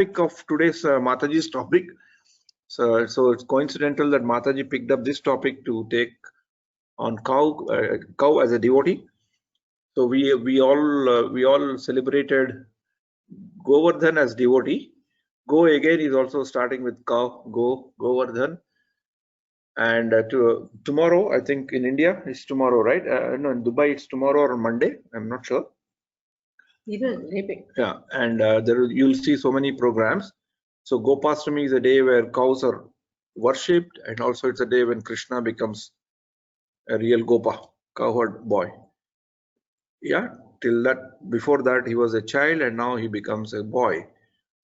Of today's Mataji's topic. So it's coincidental that Mataji picked up this topic to take on cow as a devotee. So we all celebrated Govardhan as devotee. Go again is also starting with cow. Govardhan. And tomorrow, I think in India it's tomorrow, right? No, in Dubai it's tomorrow or Monday. I'm not sure. Yeah, and you'll see so many programs. So Gopastami is a day where cows are worshipped, and also it's a day when Krishna becomes a real Gopa, cowherd boy. Yeah, before that he was a child, and now he becomes a boy.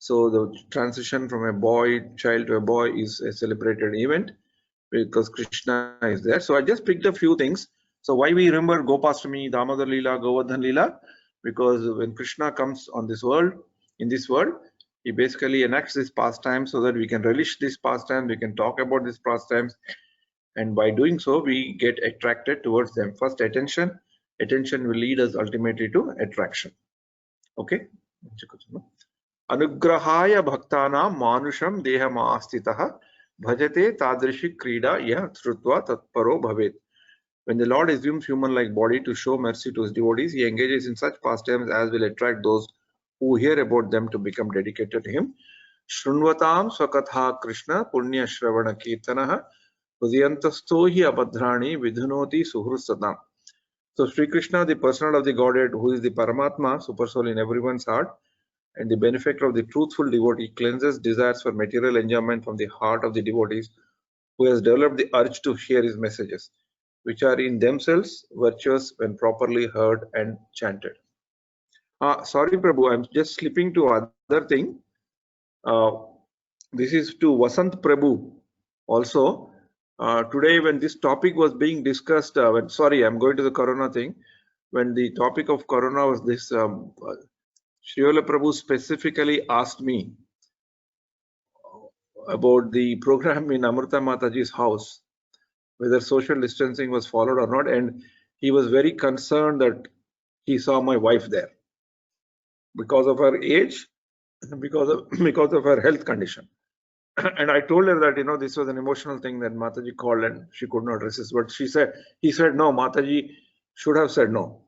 So the transition from a child to a boy is a celebrated event because Krishna is there. So I just picked a few things. So why we remember Gopastami, Damodar Leela, Govardhan Leela? Because when Krishna comes on this world, in this world, he basically enacts this pastime so that we can relish this pastime, we can talk about these pastimes, and by doing so, we get attracted towards them. First, attention will lead us ultimately to attraction. Okay. Anugrahaya bhaktana manusham dehamastitah bhajate tadrishi krida yah shrutva tatparo bhavet. When the Lord assumes human-like body to show mercy to his devotees, he engages in such pastimes as will attract those who hear about them to become dedicated to him. Shrunvatam swakatha Krishna punya shravana kirtanaha hridayantasto hi abhadrani vidhunoti suhrusatam. So Sri Krishna, the personal of the Godhead, who is the Paramatma, super soul in everyone's heart, and the benefactor of the truthful devotee, cleanses desires for material enjoyment from the heart of the devotees who has developed the urge to hear his messages, which are in themselves virtuous when properly heard and chanted. Sorry, Prabhu, I'm just slipping to other thing. This is to Vasant Prabhu also. Today, when this topic was being discussed, sorry, I'm going to the Corona thing. When the topic of Corona was this, Sriola Prabhu specifically asked me about the program in Amrita Mataji's house, whether social distancing was followed or not, and he was very concerned that he saw my wife there because of her age, because of her health condition. And I told her that this was an emotional thing that Mataji called and she could not resist. But he said no, Mataji should have said no.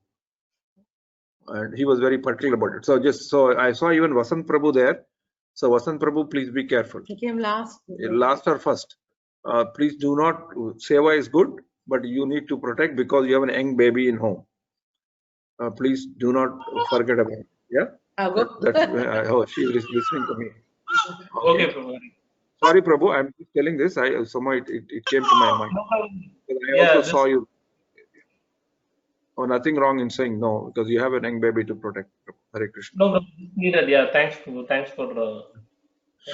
And he was very particular about it. So I saw even Vasant Prabhu there. So Vasant Prabhu, please be careful. He came last. Last or first. Please do not, Seva is good, but you need to protect because you have an young baby in home. Please do not forget about it. Yeah? Oh, she is listening to me. Okay, Prabhu. Sorry, Prabhu, I'm just telling this. Somehow it came to my mind. I also saw you. Oh, nothing wrong in saying no, because you have a young baby to protect. Hare Krishna. No, needed. Yeah, thanks, Prabhu. Thanks for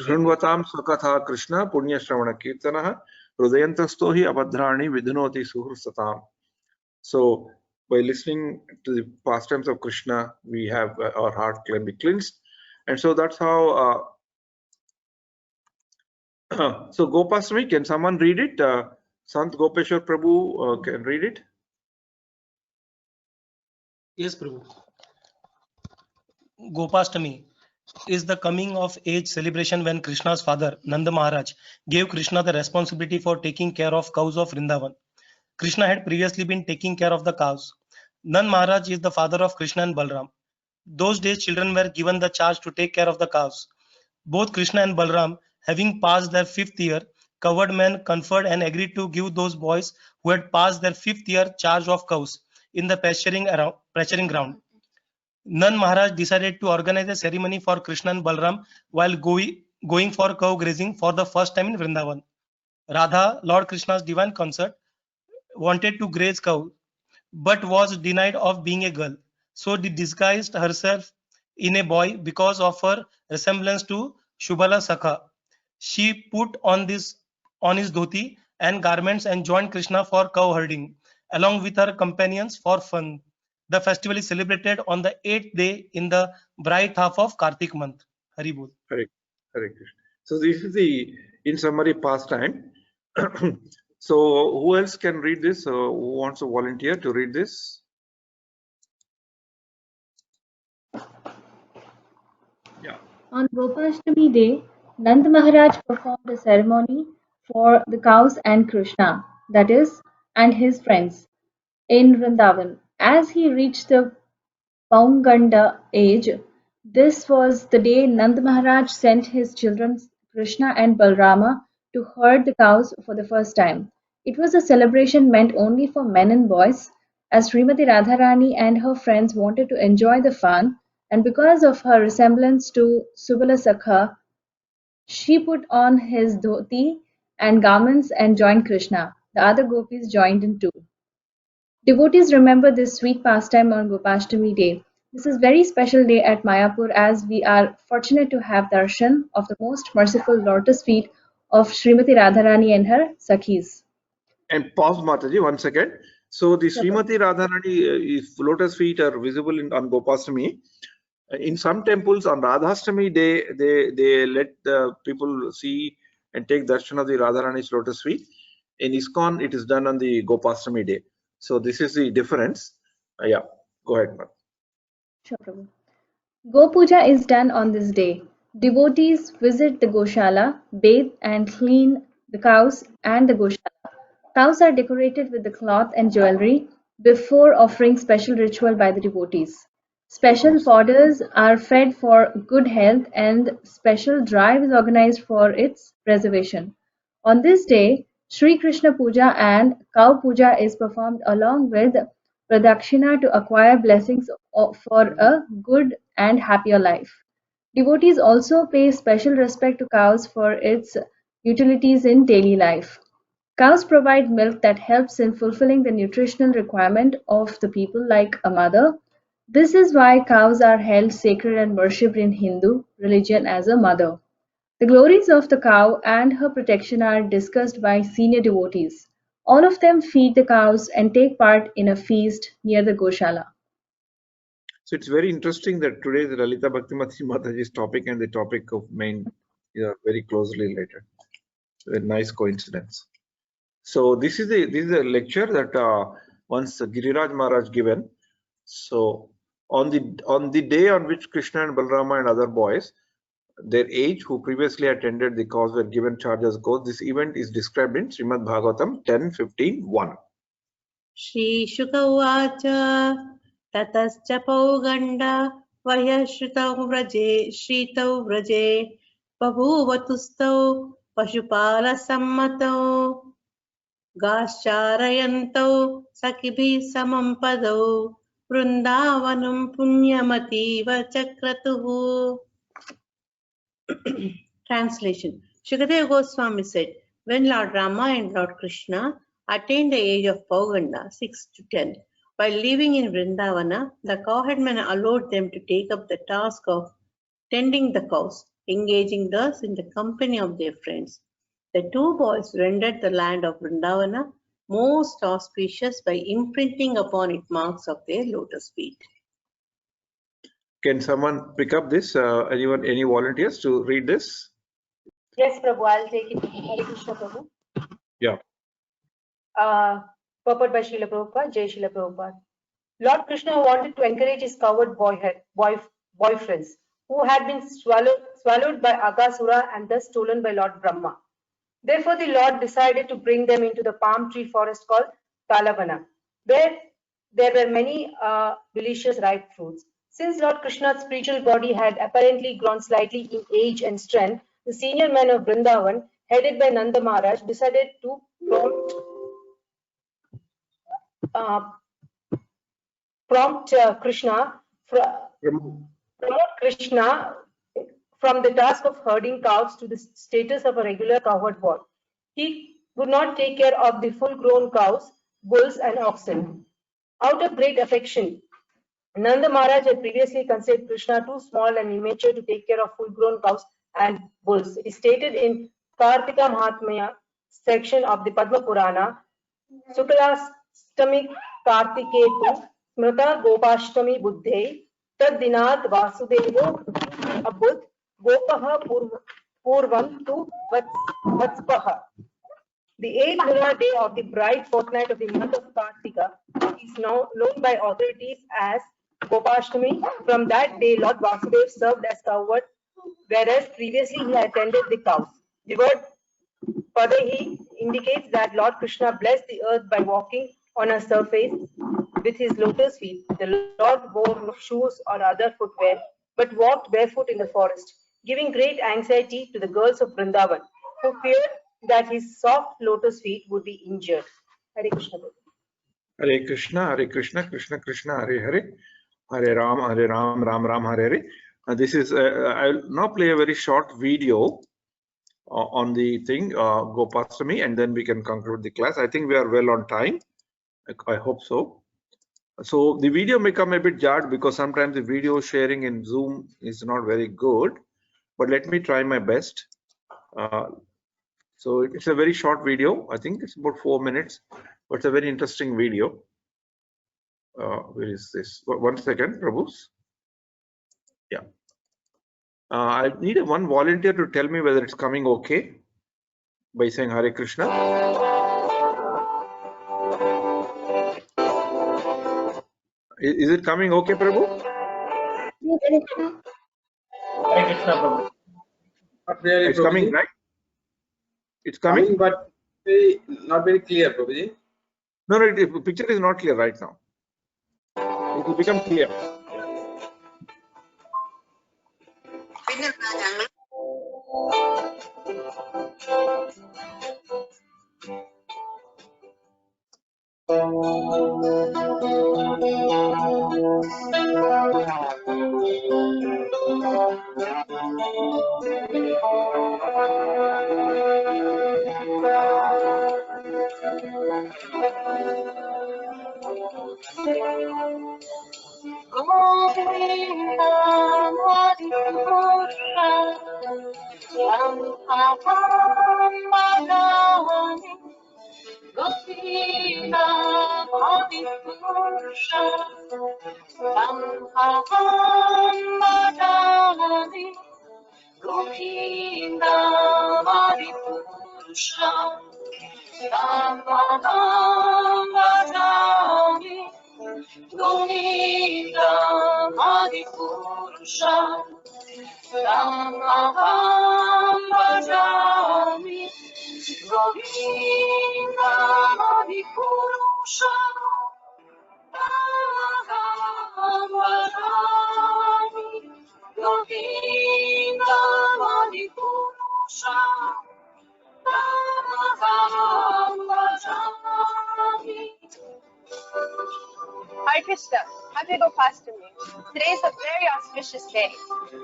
Shrunvatam Swakatha Krishna Punya Shravana Kirtanaha Hridayantasto hi abhadrani vidhunoti suhrusatam. So by listening to the pastimes of Krishna, we have our heart can be cleansed. And so that's how so Gopastami, can someone read it? Sant Gopeshwar Prabhu can read it. Yes, Prabhu. Gopastami is the coming of age celebration when Krishna's father, Nanda Maharaj, gave Krishna the responsibility for taking care of cows of Vrindavan. Krishna had previously been taking care of the cows. Nanda Maharaj is the father of Krishna and Balram. Those days, children were given the charge to take care of the cows. Both Krishna and Balram, having passed their 5th year, covered men conferred and agreed to give those boys who had passed their 5th year charge of cows in the pasturing ground. Nand Maharaj decided to organize a ceremony for Krishna and Balram while going for cow grazing for the first time in Vrindavan. Radha, Lord Krishna's divine consort, wanted to graze cow, but was denied of being a girl. So she disguised herself in a boy because of her resemblance to Shubala Sakha. She put on his dhoti and garments and joined Krishna for cow herding, along with her companions for fun. The festival is celebrated on the 8th day in the bright half of Kartik month. Hari Bol. Hare Krishna. So this is the, in summary, pastime. So who else can read this? Who wants to volunteer to read this? Yeah. On Gopashtami day, Nand Maharaj performed a ceremony for the cows and Krishna, that is, and his friends, in Vrindavan. As he reached the Paunganda age, this was the day Nand Maharaj sent his children Krishna and Balrama to herd the cows for the first time. It was a celebration meant only for men and boys, as Srimati Radharani and her friends wanted to enjoy the fun, and because of her resemblance to Subala Sakha, she put on his dhoti and garments and joined Krishna. The other gopis joined in too. Devotees remember this sweet pastime on Gopashtami day. This is very special day at Mayapur as we are fortunate to have darshan of the most merciful lotus feet of Srimati Radharani and her Sakhis. And pause, Mataji, 1 second. So the Sure. Srimati Radharani lotus feet are visible on Gopastami. In some temples on Radhastami day, they let the people see and take darshan of the Radharani's lotus feet. In ISKCON, it is done on the Gopastami day. So this is the difference. Yeah, go ahead, Mat. Sure, Prabhu. Go Puja is done on this day. Devotees visit the Goshala, bathe and clean the cows and the Goshala. Cows are decorated with the cloth and jewelry before offering special ritual by the devotees. Special fodders are fed for good health and special drive is organized for its preservation. On this day, Sri Krishna Puja and Cow Puja is performed along with Pradakshina to acquire blessings for a good and happier life. Devotees also pay special respect to cows for its utilities in daily life. Cows provide milk that helps in fulfilling the nutritional requirement of the people like a mother. This is why cows are held sacred and worshipped in Hindu religion as a mother. The glories of the cow and her protection are discussed by senior devotees. All of them feed the cows and take part in a feast near the Goshala. So it's very interesting that today the Lalita Bhaktimati Mataji's topic and the topic of main are very closely related. A nice coincidence. So this is a lecture that once Giriraj Maharaj given. So on the day on which Krishna and Balrama and other boys, their age, who previously attended the cause, were given charge as ghosts. This event is described in Srimad Bhagavatam 10:15:1. श्रीशुक उवाच ततश्च पौगण्ड वयश्रुतौ व्रजे श्रीतौ व्रजे बभूवतुस्तौ पशुपालसम्मतौ गाश्चारयन्तौ सखिभिः समं पदौ वृन्दावनं पुण्यमतीव चक्रतुः. Translation. Shukadeva Goswami said, when Lord Rama and Lord Krishna attained the age of Pauganda, 6 to 10, while living in Vrindavana, the cowherdmen allowed them to take up the task of tending the cows, engaging thus in the company of their friends. The two boys rendered the land of Vrindavana most auspicious by imprinting upon it marks of their lotus feet. Can someone pick up this? Anyone, any volunteers to read this? Yes, Prabhu, I'll take it. Hare Krishna, Prabhu. Yeah. Purport by Srila Prabhupada, Jai Srila Prabhupada. Lord Krishna wanted to encourage his coward boyfriends who had been swallowed by Aghasura and thus stolen by Lord Brahma. Therefore, the Lord decided to bring them into the palm tree forest called Talavana, where there were many delicious ripe fruits. Since Lord Krishna's spiritual body had apparently grown slightly in age and strength, the senior men of Vrindavan, headed by Nanda Maharaj, decided to promote Krishna from the task of herding cows to the status of a regular cowherd boy. He would not take care of the full-grown cows, bulls, and oxen. Out of great affection, Nanda Maharaj had previously considered Krishna too small and immature to take care of full-grown cows and bulls. It is stated in Kartika Mahatmya section of the Padma Purana, Suklashtami Kartiketu Smrata Gopashtami Buddhe Tad Dinat Vasudevo Abud Gopaha Purvam tu Vatspaha. The 8th lunar day of the bright fortnight of the month of Kartika is now known by authorities as Gopashtami. From that day, Lord Vasudeva served as cowherd whereas previously he had tended the cows. The word further he indicates that Lord Krishna blessed the earth by walking on a surface with his lotus feet. The Lord wore no shoes or other footwear, but walked barefoot in the forest, giving great anxiety to the girls of Vrindavan, who feared that his soft lotus feet would be injured. Hare Krishna. Hare Krishna, Hare Krishna, Krishna Krishna, Hare Hare, Hare Ram, Ram Ram, Hare Hare. This is, I'll now play a very short video on the thing, Gopastami, and then we can conclude the class. I think we are well on time. I hope so. So the video may come a bit jarred because sometimes the video sharing in Zoom is not very good, but let me try my best. So it's a very short video. I think it's about 4 minutes, but it's a very interesting video. Where is this? 1 second, Prabhus. Yeah. I need one volunteer to tell me whether it's coming okay by saying Hare Krishna. Is it coming okay, Prabhu? Hare Krishna, Prabhu. Not really, It's coming, Prabhuji. right? It's coming? But not very clear, Prabhuji. No, the picture is not clear right now. It will become clear. Hare Krishna, Happy Gopastami. Today is a very auspicious day.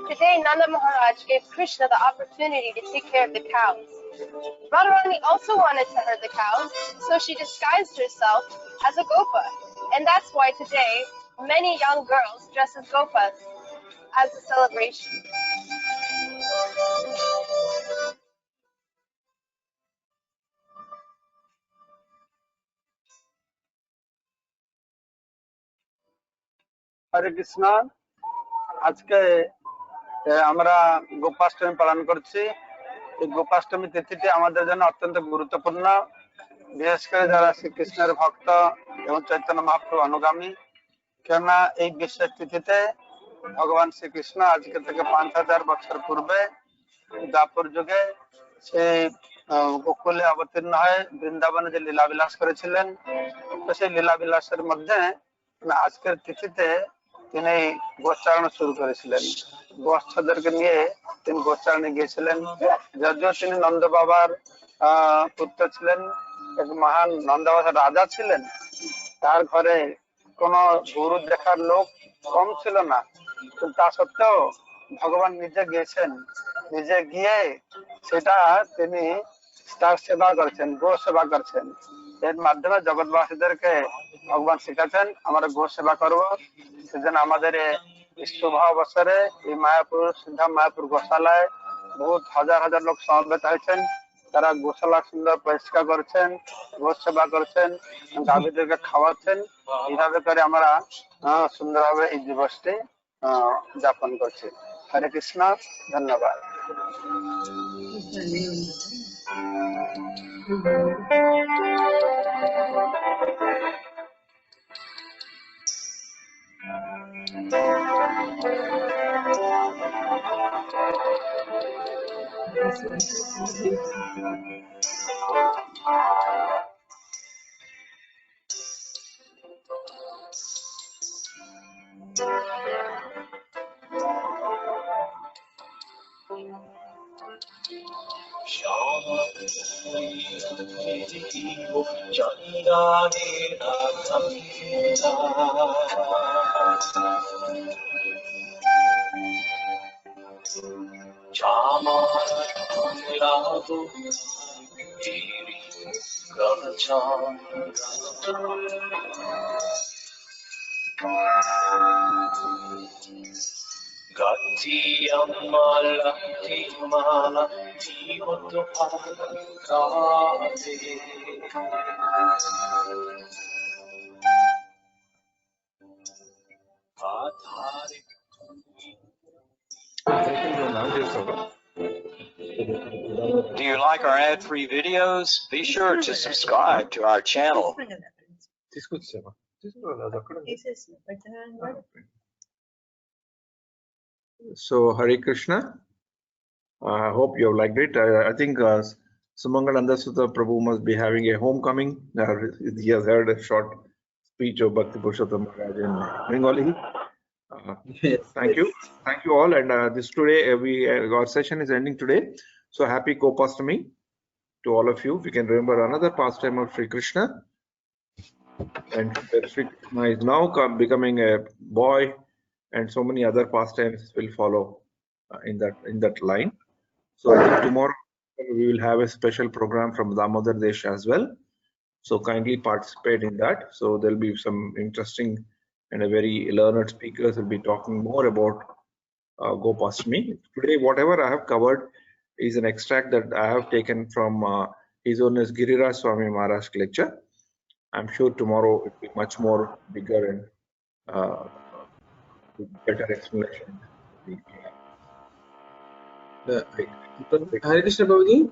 Today, Nanda Maharaj gave Krishna the opportunity to take care of the cows. Radharani also wanted to herd the cows, so she disguised herself as a Gopa. And that's why today, many young girls dress as Gopas as a celebration. হরে কৃষ্ণ। আজকে আমরা গোপাষ্টমী পালন করছি। এই গোপাষ্টমী তিথিটি আমাদের জন্য অত্যন্ত গুরুত্বপূর্ণ, বিশেষ করে যারা শ্রীকৃষ্ণের ভক্ত এবং চৈতন্য মহাপ্রভু অনুগামী। কেননা এই বিশেষ তিথিতে ভগবান শ্রীকৃষ্ণ আজকে থেকে 5000 বছর পূর্বে দ্বাপর যুগে সেই গোকুলে অবতীর্ণ হয়ে বৃন্দাবনে যে লীলাবিলাস করেছিলেন, তো সেই লীলাবিলাসের মধ্যে আজকের তিথিতে তিনি গোচারণ শুরু করেছিলেন। গোষ্ঠদেরকে নিয়ে তিনি গোচারণে গিয়েছিলেন। যদিও তিনি নন্দ বাবার পুত্র ছিলেন, এক মহান নন্দ বাবার রাজা ছিলেন, তার ঘরে কোন গুরু দেখার লোক কম ছিল না, কিন্তু তা সত্ত্বেও ভগবান নিজে গিয়েছেন, নিজে গিয়ে সেটা তিনি তার সেবা করেছেন, গো সেবা করছেন। এর মাধ্যমে জগৎবাসীদেরকে ভগবান শিখাচ্ছেন আমরা গো সেবা করবো। সেজন্য আমাদের শুভ অবসরে এই মায়াপুর সিদ্ধা মায়াপুর গোশালায় বহুত হাজার হাজার লোক সমবেত হয়েছেন। তারা গোশালা সুন্দর পরিষ্কার করছেন, গো সেবা করছেন, গাভীদেরকে খাওয়াচ্ছেন। এইভাবে করে আমরা সুন্দরভাবে এই দিবসটি যাপন করছি। হরে কৃষ্ণ, ধন্যবাদ। Do you like our ad-free videos? Be sure to subscribe to our channel. So Hare Krishna. I hope you have liked it. I think Sumangalananda Sutta Prabhu must be having a homecoming. He has heard a short speech of Bhakti Purushottam Maharaj in Bengali. Thank you all. And this today our session is ending today. So happy Gopastami to all of you. We can remember another pastime of Sri Krishna, and Sri Krishna is now becoming a boy, and so many other pastimes will follow in that line. So I think tomorrow we will have a special program from Damodar Desh as well. So kindly participate in that. So there'll be some interesting and a very learned speakers will be talking more about Gopastami. Today, whatever I have covered is an extract that I have taken from His Holiness Giriraj Swami Maharaj lecture. I'm sure tomorrow it will be much more bigger and better explanation. Hare Krishna Prabhuji.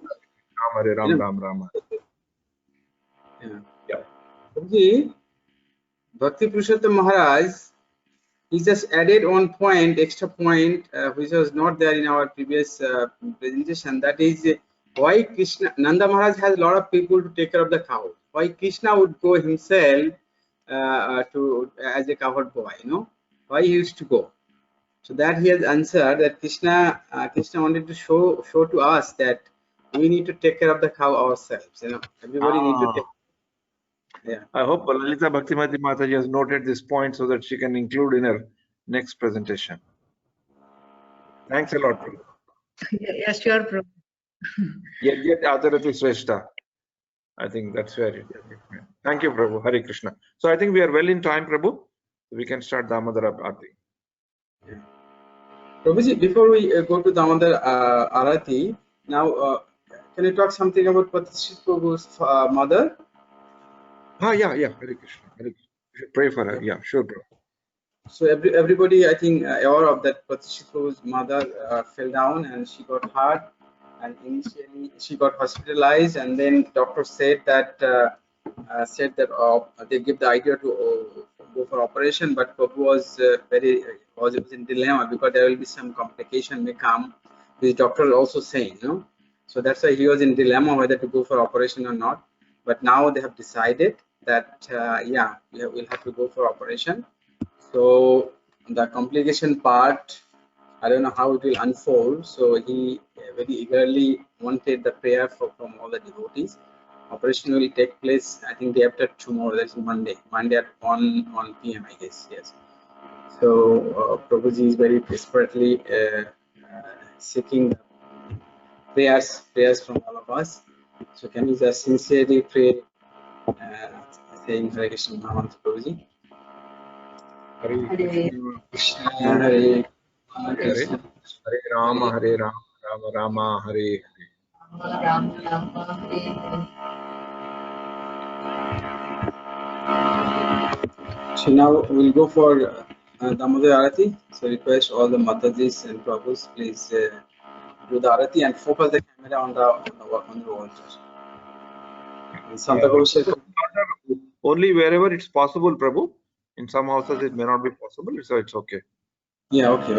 Hare Ram, Ram Ram. Yeah. Prabhuji, Bhakti Purushottam Maharaj, he just added one point, extra point, which was not there in our previous presentation. That is why Krishna, Nanda Maharaj has a lot of people to take care of the cow. Why Krishna would go himself as a covered boy, why he used to go. So that he has answered that Krishna wanted to show to us that we need to take care of the cow ourselves. Everybody need to take. Yeah. I hope Lalita Bhaktimati Mataji has noted this point so that she can include in her next presentation. Thanks a lot. Yes, sure, Prabhu. Yet Adarati Sreshta. I think that's where it is. Thank you, Prabhu. Hare Krishna. So I think we are well in time, Prabhu. We can start Damodar Arati. Yeah. Prabhuji, before we go to Damodar Arati, now can you talk something about Patishit Prabhu's mother? Yeah. Hare Krishna. Hare Krishna. You should pray for her. Yeah, sure, bro. So everybody, I think, aware of that. Patishit Prabhu's mother fell down and she got hurt, and initially she got hospitalized, and then doctor said that they give the idea to go for operation, but Prabhu was was in dilemma because there will be some complication may come. The doctor also saying, so that's why he was in dilemma whether to go for operation or not. But now they have decided that we'll have to go for operation. So the complication part, I don't know how it will unfold. So he very eagerly wanted the prayer from all the devotees. Operation will take place, I think, day after tomorrow. That's Monday at 1 p.m. I guess. Yes. So Prabhuji is very desperately seeking prayers from all of us. So can you just sincerely pray, saying Hare Krishna Mahamanta, Prabhuji? Hare Krishna, Hare Krishna, Hare Rama, Hare Rama, Rama Rama, Hare Hare. So now we'll go for Damodar Arati. So request all the Matajis and Prabhus, please do the Arati and focus the camera on the altar. Only wherever it's possible, Prabhu. In some houses it may not be possible, so it's okay. Yeah, okay.